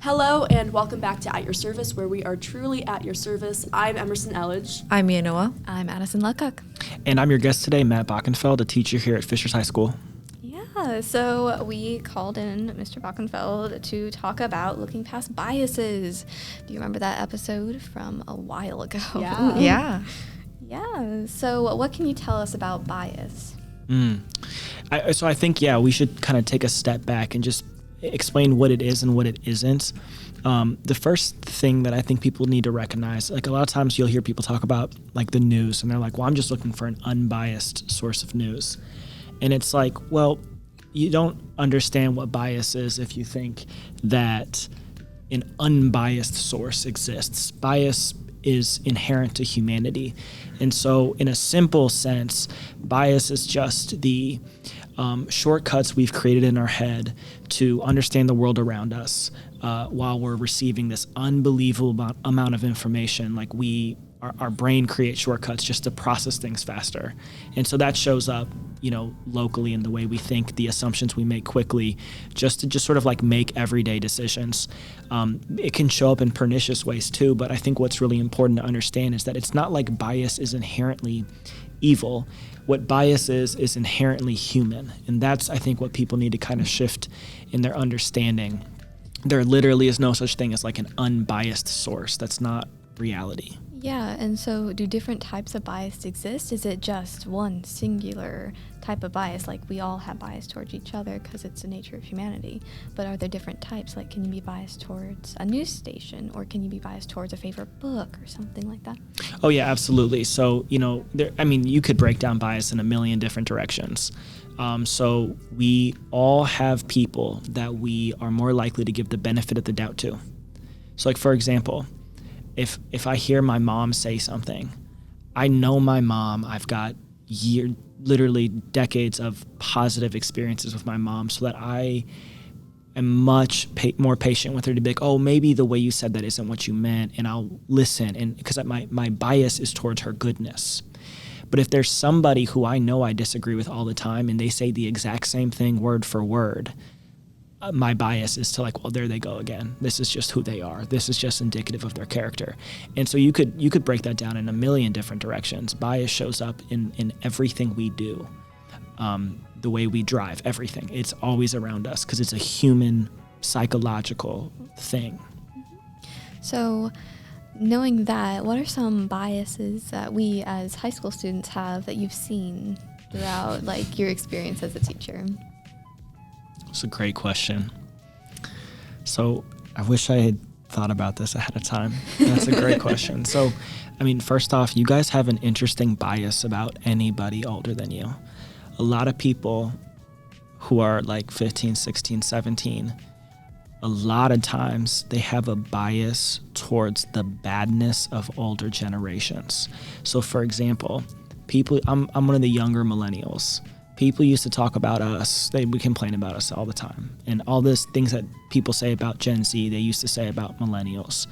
Hello and welcome back to At Your Service, where we are truly at your service. I'm Emerson Elledge. I'm Mia Noah. I'm Addison Lecock. And I'm your guest today, Matt Bockenfeld, a teacher here at Fishers High School. Yeah, so we called in Mr. Bockenfeld to talk about looking past biases. Do you remember that episode from a while ago? Yeah. Yeah. Yeah, so what can you tell us about bias? So I think, we should kind of take a step back and just explain what it is and what it isn't. The first thing that I think people need to recognize, like a lot of times you'll hear people talk about like the news and they're like, well, I'm just looking for an unbiased source of news. And it's like, well, you don't understand what bias is if you think that an unbiased source exists. Bias is inherent to humanity. And so in a simple sense, bias is just the shortcuts we've created in our head to understand the world around us while we're receiving this unbelievable amount of information. Like our brain creates shortcuts just to process things faster. And so that shows up, locally in the way we think, the assumptions we make quickly, just to sort of like make everyday decisions. It can show up in pernicious ways too, but I think what's really important to understand is that it's not like bias is inherently evil. What bias is inherently human. And that's, I think, what people need to kind of shift in their understanding. There literally is no such thing as like an unbiased source. That's not reality. Yeah, and so do different types of bias exist? Is it just one singular type of bias? Like we all have bias towards each other because it's the nature of humanity. But are there different types? Like can you be biased towards a news station, or can you be biased towards a favorite book or something like that? Oh yeah, absolutely. So, you could break down bias in a million different directions. So we all have people that we are more likely to give the benefit of the doubt to. So like, for example, if I hear my mom say something, I know my mom, I've got literally decades of positive experiences with my mom, so that I am much more patient with her to be like, oh, maybe the way you said that isn't what you meant, and I'll listen, and because my bias is towards her goodness. But if there's somebody who I know I disagree with all the time and they say the exact same thing word for word, my bias is to like, well, there they go again. This is just who they are. This is just indicative of their character. And so you could break that down in a million different directions. Bias shows up in everything we do, the way we drive, everything. It's always around us because it's a human psychological thing. So knowing that, what are some biases that we as high school students have that you've seen throughout like your experience as a teacher? It's a great question. So I wish I had thought about this ahead of time. That's a great question. So, first off, you guys have an interesting bias about anybody older than you. A lot of people who are like 15, 16, 17, a lot of times they have a bias towards the badness of older generations. So for example, I'm one of the younger millennials. People used to talk about us. They would complain about us all the time. And all these things that people say about Gen Z, they used to say about millennials.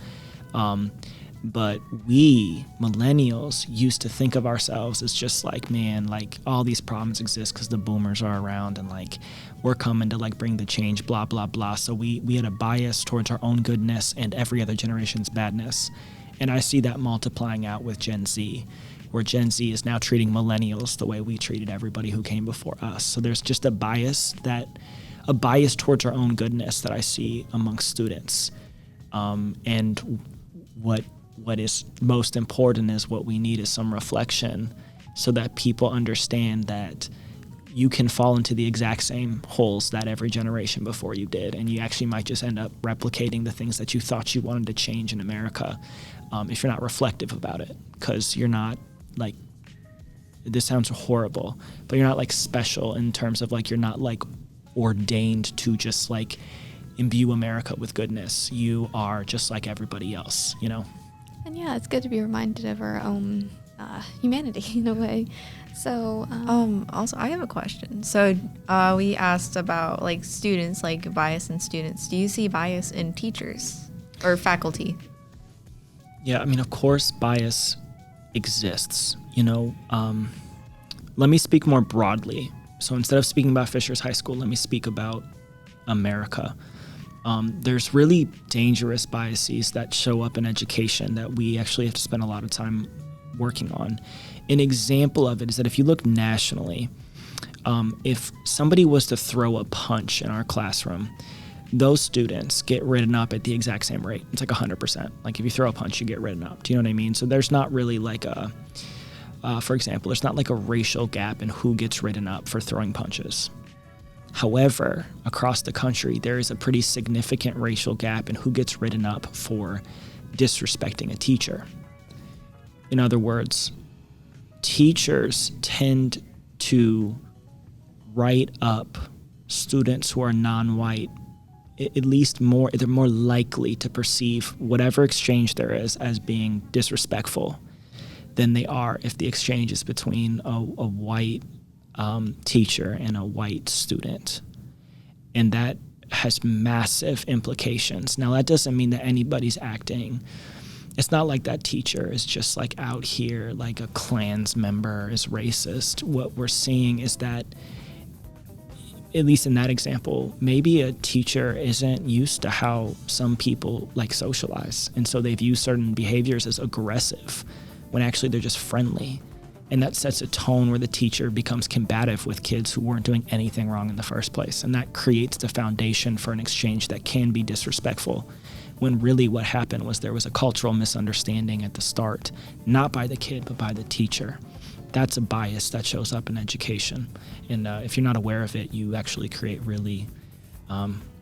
But we, millennials, used to think of ourselves as just like, man, like all these problems exist because the boomers are around and like we're coming to like bring the change, blah, blah, blah. So we had a bias towards our own goodness and every other generation's badness. And I see that multiplying out with Gen Z, where Gen Z is now treating millennials the way we treated everybody who came before us. So there's just a bias towards our own goodness that I see amongst students. And what is most important is what we need is some reflection so that people understand that you can fall into the exact same holes that every generation before you did, and you actually might just end up replicating the things that you thought you wanted to change in America if you're not reflective about it, because you're not like, this sounds horrible, but you're not like special in terms of like, you're not like ordained to just like imbue America with goodness. You are just like everybody else, And yeah, it's good to be reminded of our own humanity in a way. So also I have a question. So we asked about like students, like bias in students. Do you see bias in teachers or faculty? Yeah, of course bias exists. Let me speak more broadly. So instead of speaking about Fishers High School, let me speak about America. There's really dangerous biases that show up in education that we actually have to spend a lot of time working on. An example of it is that if you look nationally, if somebody was to throw a punch in our classroom, those students get written up at the exact same rate. It's like 100%. Like if you throw a punch, you get written up. Do you know what I mean? So there's not really like for example, there's not like a racial gap in who gets written up for throwing punches. However, across the country, there is a pretty significant racial gap in who gets written up for disrespecting a teacher. In other words, teachers tend to write up students who are non-white, at least they're more likely to perceive whatever exchange there is as being disrespectful than they are if the exchange is between a white teacher and a white student. And that has massive implications. Now, that doesn't mean that anybody's acting. It's not like that teacher is just like out here like a Klans member is racist. What we're seeing is that, at least in that example, maybe a teacher isn't used to how some people like socialize. And so they view certain behaviors as aggressive when actually they're just friendly. And that sets a tone where the teacher becomes combative with kids who weren't doing anything wrong in the first place. And that creates the foundation for an exchange that can be disrespectful, when really what happened was there was a cultural misunderstanding at the start, not by the kid, but by the teacher. That's a bias that shows up in education. And if you're not aware of it, you actually create really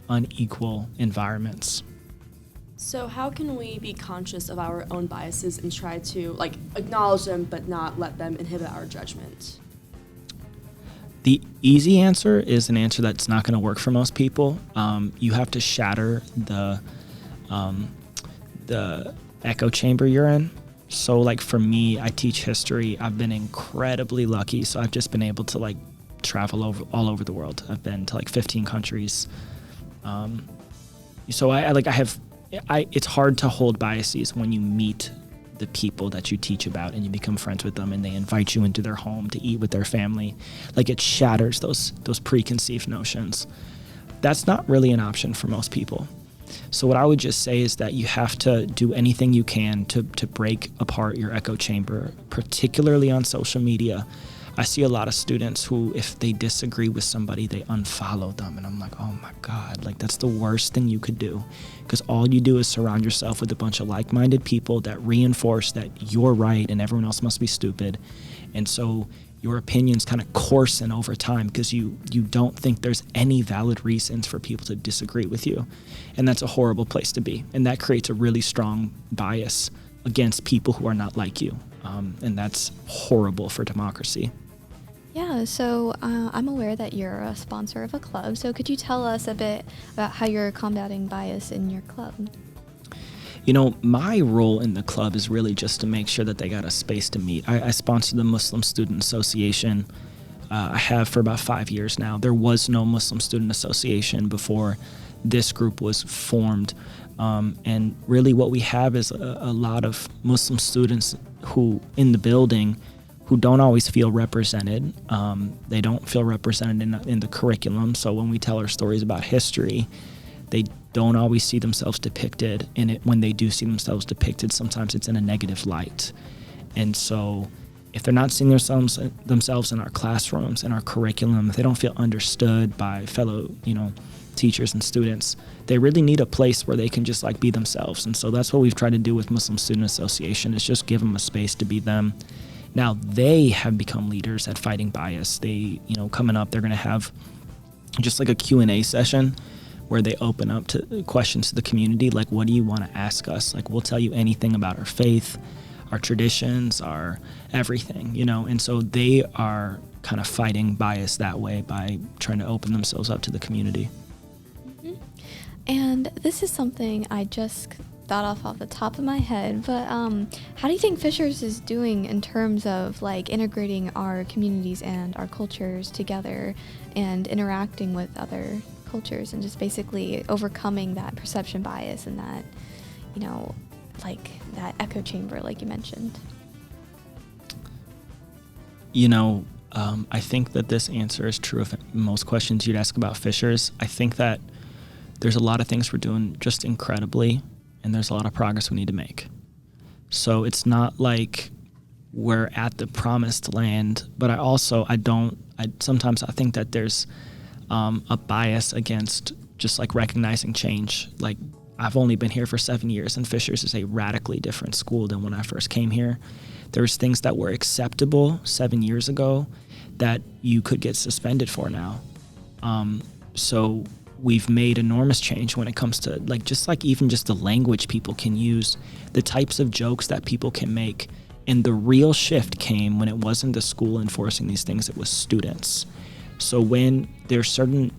unequal environments. So how can we be conscious of our own biases and try to like acknowledge them but not let them inhibit our judgment? The easy answer is an answer that's not going to work for most people. You have to shatter the echo chamber you're in. So like for me, I teach history. I've been incredibly lucky. So I've just been able to like travel all over the world. I've been to like 15 countries. So it's hard to hold biases when you meet the people that you teach about and you become friends with them and they invite you into their home to eat with their family. Like it shatters those preconceived notions. That's not really an option for most people. So what I would just say is that you have to do anything you can to break apart your echo chamber, particularly on social media. I see a lot of students who, if they disagree with somebody, they unfollow them. And I'm like, oh my God, like that's the worst thing you could do. Because all you do is surround yourself with a bunch of like-minded people that reinforce that you're right and everyone else must be stupid. And so your opinions kind of coarsen over time because you don't think there's any valid reasons for people to disagree with you. And that's a horrible place to be. And that creates a really strong bias against people who are not like you. And that's horrible for democracy. Yeah, so I'm aware that you're a sponsor of a club. So could you tell us a bit about how you're combating bias in your club? You know, my role in the club is really just to make sure that they got a space to meet. I sponsor the Muslim Student Association. I have for about 5 years now. There was no Muslim Student Association before this group was formed. And really what we have is a lot of Muslim students who in the building who don't always feel represented. They don't feel represented in the curriculum. So when we tell our stories about history, they don't always see themselves depicted in it. When they do see themselves depicted, sometimes it's in a negative light. And so if they're not seeing themselves in our classrooms, in our curriculum, if they don't feel understood by fellow, teachers and students, they really need a place where they can just like be themselves. And so that's what we've tried to do with Muslim Student Association, is just give them a space to be them. Now they have become leaders at fighting bias. They, coming up, they're going to have just like a Q&A session where they open up to questions to the community. Like, what do you want to ask us? Like, we'll tell you anything about our faith, our traditions, our everything, And so they are kind of fighting bias that way by trying to open themselves up to the community. Mm-hmm. And this is something I just thought off the top of my head, but how do you think Fishers is doing in terms of like integrating our communities and our cultures together and interacting with other cultures and just basically overcoming that perception bias and that, like that echo chamber, like you mentioned? I think that this answer is true of most questions you'd ask about Fishers. I think that there's a lot of things we're doing just incredibly, and there's a lot of progress we need to make. So it's not like we're at the promised land, but sometimes I think that there's a bias against just like recognizing change. Like, I've only been here for 7 years, and Fishers is a radically different school than when I first came here. There's things that were acceptable 7 years ago that you could get suspended for now. So we've made enormous change when it comes to even just the language people can use, the types of jokes that people can make. And the real shift came when it wasn't the school enforcing these things, it was students. So when there's certain,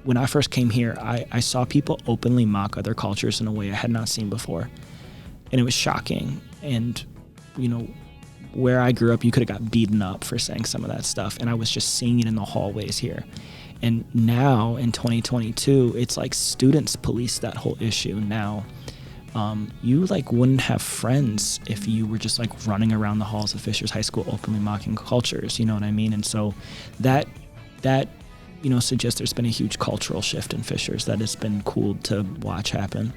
when I first came here, I saw people openly mock other cultures in a way I had not seen before. And it was shocking. And, where I grew up, you could have got beaten up for saying some of that stuff. And I was just seeing it in the hallways here. And now in 2022, it's like students police that whole issue now. You wouldn't have friends if you were just running around the halls of Fishers High School openly mocking cultures, you know what I mean? And so that suggests there's been a huge cultural shift in Fishers that has been cool to watch happen.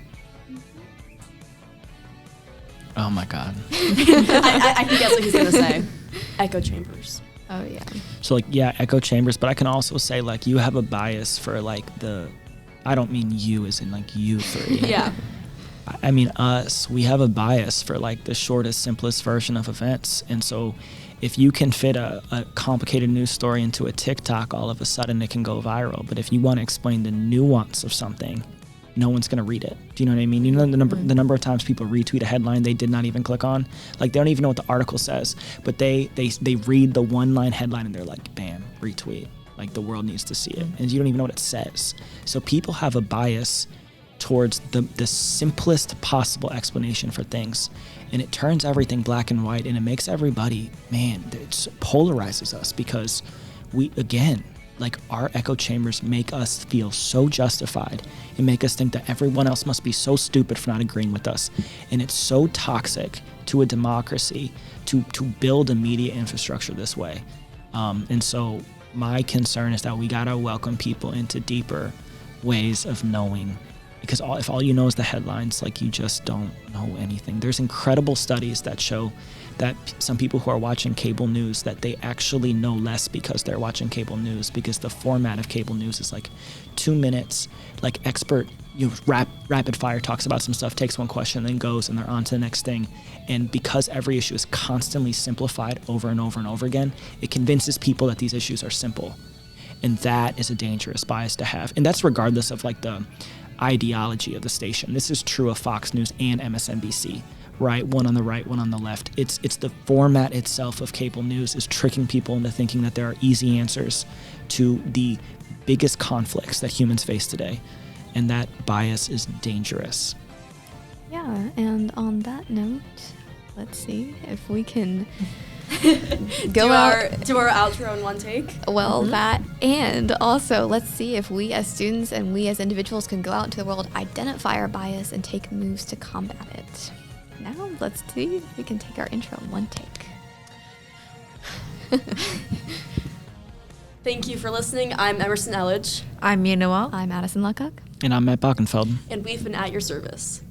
Oh my God. I can guess what he's going to say. Echo chambers. Oh, yeah. So echo chambers, but I can also say you have a bias for I don't mean you as in you three. Yeah. I mean us. We have a bias for the shortest, simplest version of events. And so if you can fit a complicated news story into a TikTok, all of a sudden it can go viral. But if you want to explain the nuance of something, no one's going to read it. Do you know what I mean? You know the number of times people retweet a headline they did not even click on? They don't even know what the article says, but they read the one-line headline and they're like, bam, retweet. The world needs to see it. And you don't even know what it says. So people have a bias towards the simplest possible explanation for things. And it turns everything black and white, and it makes everybody, it polarizes us because our echo chambers make us feel so justified and make us think that everyone else must be so stupid for not agreeing with us. And it's so toxic to a democracy to build a media infrastructure this way. And so my concern is that we gotta welcome people into deeper ways of knowing, because if all you know is the headlines, you just don't know anything. There's incredible studies that show that some people who are watching cable news, that they actually know less because they're watching cable news, because the format of cable news is 2 minutes, expert, rapid fire talks about some stuff, takes one question, then goes, and they're on to the next thing. And because every issue is constantly simplified over and over and over again, it convinces people that these issues are simple. And that is a dangerous bias to have. And that's regardless of the ideology of the station. This is true of Fox News and MSNBC, right? One on the right, one on the left. It's the format itself of cable news is tricking people into thinking that there are easy answers to the biggest conflicts that humans face today. And that bias is dangerous. Yeah, and on that note, let's see if we can do our outro in one take. Well, that, and also let's see if we as students and we as individuals can go out into the world, identify our bias, and take moves to combat it. Now let's see if we can take our intro in one take. Thank you for listening. I'm Emerson Elledge. I'm Mia Noel. I'm Addison Lecoq. And I'm Matt Bockenfeld. And we've been at your service.